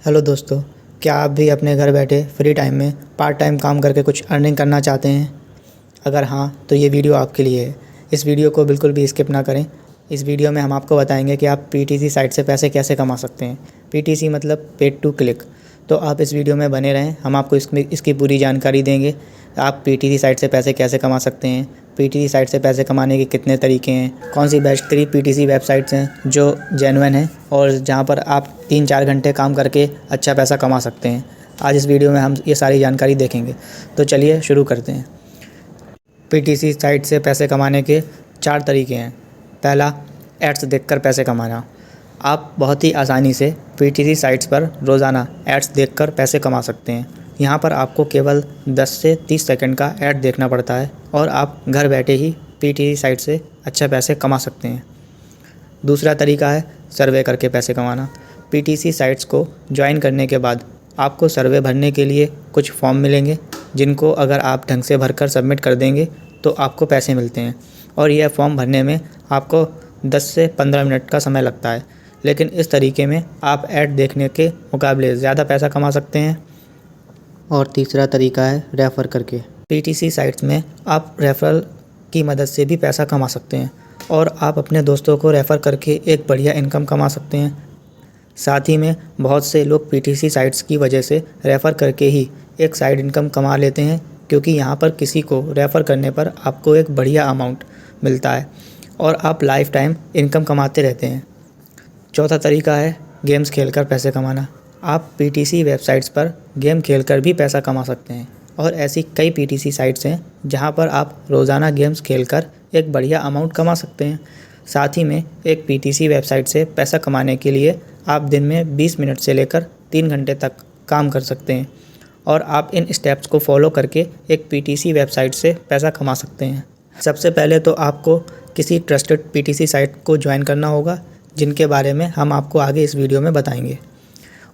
Hello दोस्तों, क्या आप भी अपने घर बैठे फ्री टाइम में पार्ट टाइम काम करके कुछ अर्निंग करना चाहते हैं? अगर हाँ, तो ये वीडियो आपके लिए है। इस वीडियो को बिल्कुल भी स्किप ना करें। इस वीडियो में हम आपको बताएंगे कि आप पीटीसी साइट से पैसे कैसे कमा सकते हैं। पीटीसी मतलब पेड टू क्लिक। तो आप इस वीडियो में बने रहें, हम आपको इसकी पूरी जानकारी देंगे। आप पीटीसी साइट से पैसे कैसे कमा सकते हैं, पीटीसी साइट से पैसे कमाने के कितने तरीके हैं, कौन सी बेस्ट 3 पीटीसी वेबसाइट्स हैं जो जेन्युइन हैं और जहां पर आप 3-4 घंटे काम करके अच्छा पैसा कमा सकते हैं। आज इस वीडियो में हम ये सारी जानकारी देखेंगे। तो चलिए शुरू करते हैं। पीटीसी साइट से पैसे कमाने के 4 तरीके हैं। पहला, एड्स देखकर पैसे कमाना। आप बहुत ही आसानी से पीटीसी साइट्स पर रोज़ाना एड्स देखकर पैसे कमा सकते हैं। यहाँ पर आपको केवल 10 से 30 सेकंड का ऐड देखना पड़ता है और आप घर बैठे ही पीटीसी साइट से अच्छा पैसे कमा सकते हैं। दूसरा तरीका है सर्वे करके पैसे कमाना। पीटीसी साइट्स को ज्वाइन करने के बाद आपको सर्वे भरने के लिए कुछ फॉर्म मिलेंगे, जिनको अगर आप ढंग से भरकर सबमिट कर देंगे तो आपको पैसे मिलते हैं। और यह फॉर्म भरने में आपको 10 से 15 मिनट का समय लगता है, लेकिन इस तरीके में आप ऐड देखने के मुकाबले ज़्यादा पैसा कमा सकते हैं। और तीसरा तरीका है रेफ़र करके। पीटीसी साइट्स में आप रेफ़रल की मदद से भी पैसा कमा सकते हैं और आप अपने दोस्तों को रेफ़र करके एक बढ़िया इनकम कमा सकते हैं। साथ ही में बहुत से लोग पीटीसी साइट्स की वजह से रेफ़र करके ही एक साइड इनकम कमा लेते हैं, क्योंकि यहाँ पर किसी को रेफ़र करने पर आपको एक बढ़िया अमाउंट मिलता है और आप लाइफ टाइम इनकम कमाते रहते हैं। चौथा तरीका है गेम्स खेलकर पैसे कमाना। आप पीटीसी वेबसाइट्स पर गेम खेलकर भी पैसा कमा सकते हैं और ऐसी कई पीटीसी साइट्स हैं जहां पर आप रोज़ाना गेम्स खेलकर एक बढ़िया अमाउंट कमा सकते हैं। साथ ही में एक पीटीसी वेबसाइट से पैसा कमाने के लिए आप दिन में 20 मिनट से लेकर 3 घंटे तक काम कर सकते हैं और आप इन स्टेप्स को फॉलो करके एक पीटीसी वेबसाइट से पैसा कमा सकते हैं। सबसे पहले तो आपको किसी ट्रस्टेड पीटीसी साइट को ज्वाइन करना होगा, जिनके बारे में हम आपको आगे इस वीडियो में बताएंगे।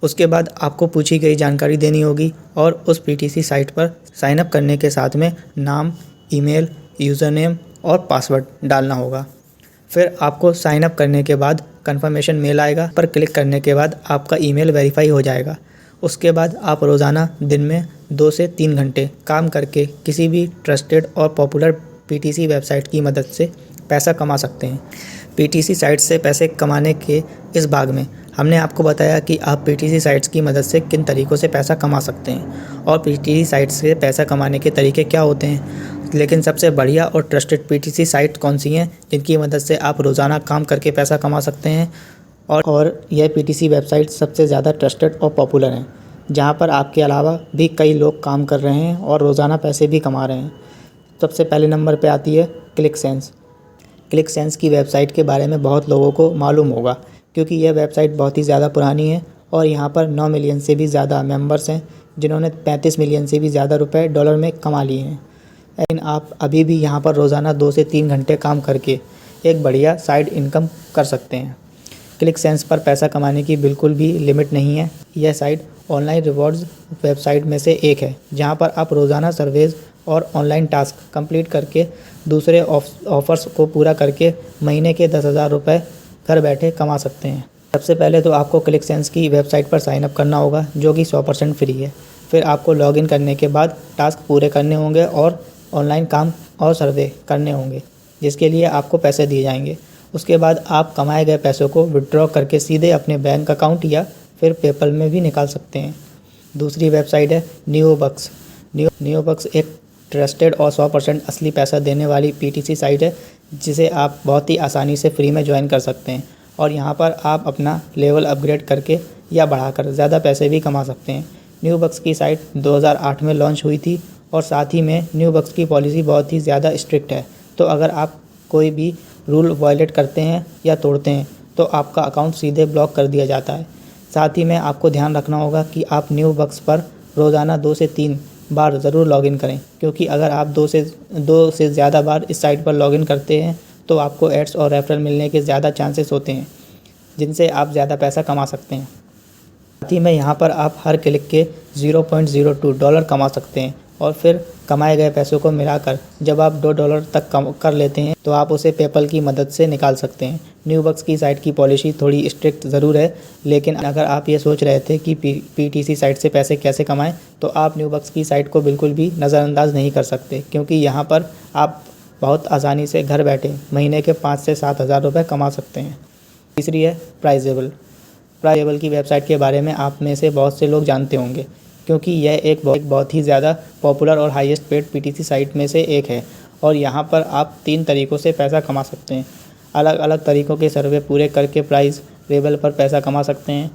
उसके बाद आपको पूछी गई जानकारी देनी होगी और उस पीटीसी साइट पर साइन अप करने के साथ में नाम, ईमेल, यूज़र नेम और पासवर्ड डालना होगा। फिर आपको साइन अप करने के बाद कंफर्मेशन मेल आएगा, पर क्लिक करने के बाद आपका ईमेल वेरीफाई हो जाएगा। उसके बाद आप रोज़ाना दिन में 2 से 3 घंटे काम करके किसी भी ट्रस्टेड और पॉपुलर पीटीसी वेबसाइट की मदद से पैसा कमा सकते हैं। पीटीसी साइट से पैसे कमाने के इस भाग में हमने आपको बताया कि आप पीटीसी साइट्स की मदद से किन तरीक़ों से पैसा कमा सकते हैं और पीटीसी साइट्स से पैसा कमाने के तरीके क्या होते हैं। लेकिन सबसे बढ़िया और ट्रस्टेड पीटीसी साइट कौन सी हैं जिनकी मदद से आप रोज़ाना काम करके पैसा कमा सकते हैं, और यह पीटीसी वेबसाइट सबसे ज़्यादा ट्रस्टेड और पॉपुलर हैं, जहाँ पर आपके अलावा भी कई लोग काम कर रहे हैं और रोज़ाना पैसे भी कमा रहे हैं। सबसे पहले नंबर पर आती है क्लिकसेंस। क्लिकसेंस की वेबसाइट के बारे में बहुत लोगों को मालूम होगा, क्योंकि यह वेबसाइट बहुत ही ज़्यादा पुरानी है और यहाँ पर 9 मिलियन से भी ज़्यादा मेंबर्स हैं, जिन्होंने 35 मिलियन से भी ज़्यादा रुपए डॉलर में कमा लिए हैं। लेकिन आप अभी भी यहाँ पर रोज़ाना 2 से 3 घंटे काम करके एक बढ़िया साइड इनकम कर सकते हैं। क्लिकसेंस पर पैसा कमाने की बिल्कुल भी लिमिट नहीं है। यह साइट ऑनलाइन रिवॉर्ड्स वेबसाइट में से एक है, जहाँ पर आप रोज़ाना सर्वेज और ऑनलाइन टास्क कंप्लीट करके दूसरे ऑफ़र्स को पूरा करके महीने के 10,000 रुपये घर बैठे कमा सकते हैं। सबसे पहले तो आपको क्लिकसेंस की वेबसाइट पर साइन अप करना होगा, जो कि 100% फ्री है। फिर आपको लॉगिन करने के बाद टास्क पूरे करने होंगे और ऑनलाइन काम और सर्वे करने होंगे, जिसके लिए आपको पैसे दिए जाएंगे। उसके बाद आप कमाए गए पैसों को विड्रॉ करके सीधे अपने बैंक अकाउंट या फिर पेपल में भी निकाल सकते हैं। दूसरी वेबसाइट है न्यूबक्स। न्यूबक्स एक ट्रस्टेड और 100% असली पैसा देने वाली पीटीसी साइट है, जिसे आप बहुत ही आसानी से फ्री में ज्वाइन कर सकते हैं और यहाँ पर आप अपना लेवल अपग्रेड करके या बढ़ाकर ज़्यादा पैसे भी कमा सकते हैं। न्यूबक्स की साइट 2008 में लॉन्च हुई थी और साथ ही में न्यूबक्स की पॉलिसी बहुत ही ज़्यादा स्ट्रिक्ट है, तो अगर आप कोई भी रूल वायलेट करते हैं या तोड़ते हैं तो आपका अकाउंट सीधे ब्लॉक कर दिया जाता है। साथ ही में आपको ध्यान रखना होगा कि आप न्यूबक्स पर रोज़ाना 2 से 3 बार ज़रूर लॉगिन करें, क्योंकि अगर आप 2 से ज़्यादा बार इस साइट पर लॉगिन करते हैं तो आपको एड्स और रेफरल मिलने के ज़्यादा चांसेस होते हैं, जिनसे आप ज़्यादा पैसा कमा सकते हैं। साथ ही में यहाँ पर आप हर क्लिक के $0.02 कमा सकते हैं, और फिर कमाए गए पैसों को मिलाकर जब आप $2 तक कम कर लेते हैं तो आप उसे पेपल की मदद से निकाल सकते हैं। न्यूबक्स की साइट की पॉलिसी थोड़ी स्ट्रिक्ट ज़रूर है, लेकिन अगर आप ये सोच रहे थे कि पीटीसी साइट से पैसे कैसे कमाएं, तो आप न्यूबक्स की साइट को बिल्कुल भी नज़रअंदाज नहीं कर सकते, क्योंकि यहाँ पर आप बहुत आसानी से घर बैठे महीने के 5 से 7 हज़ार रुपये कमा सकते हैं। तीसरी है प्राइजेबल की वेबसाइट के बारे में आप में से बहुत से लोग जानते होंगे, क्योंकि यह एक बहुत ही ज़्यादा पॉपुलर और हाईएस्ट पेड पीटीसी साइट में से एक है। और यहाँ पर आप 3 तरीक़ों से पैसा कमा सकते हैं। अलग अलग तरीक़ों के सर्वे पूरे करके प्राइजेबल पर पैसा कमा सकते हैं।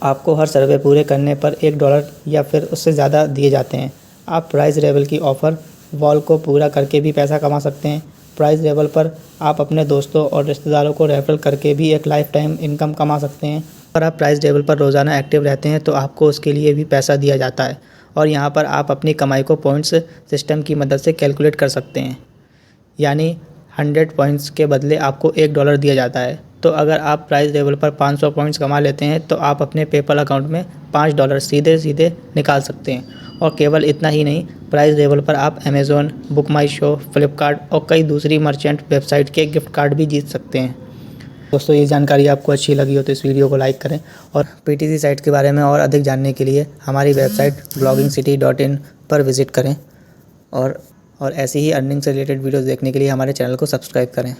आपको हर सर्वे पूरे करने पर $1 या फिर उससे ज़्यादा दिए जाते हैं। आप प्राइजेबल की ऑफ़र वॉल को पूरा करके भी पैसा कमा सकते हैं। प्राइजेबल पर आप अपने दोस्तों और रिश्तेदारों को रेफर करके भी एक लाइफ टाइम इनकम कमा सकते हैं। अगर आप प्राइजेबल पर रोज़ाना एक्टिव रहते हैं तो आपको उसके लिए भी पैसा दिया जाता है, और यहाँ पर आप अपनी कमाई को पॉइंट्स सिस्टम की मदद से कैलकुलेट कर सकते हैं। यानी 100 पॉइंट्स के बदले आपको $1 दिया जाता है। तो अगर आप प्राइजेबल पर 500 पॉइंट्स कमा लेते हैं तो आप अपने पेपल अकाउंट में $5 सीधे निकाल सकते हैं। और केवल इतना ही नहीं, प्राइजेबल पर आप अमेज़ॉन, बुक माई शो, फ्लिपकार्ट और कई दूसरी मर्चेंट वेबसाइट के गिफ्ट कार्ड भी जीत सकते हैं। दोस्तों, ये जानकारी आपको अच्छी लगी हो तो इस वीडियो को लाइक करें, और पीटीसी साइट के बारे में और अधिक जानने के लिए हमारी वेबसाइट bloggingcity.in पर विज़िट करें, और ऐसी ही अर्निंग से रिलेटेड वीडियोज़ देखने के लिए हमारे चैनल को सब्सक्राइब करें।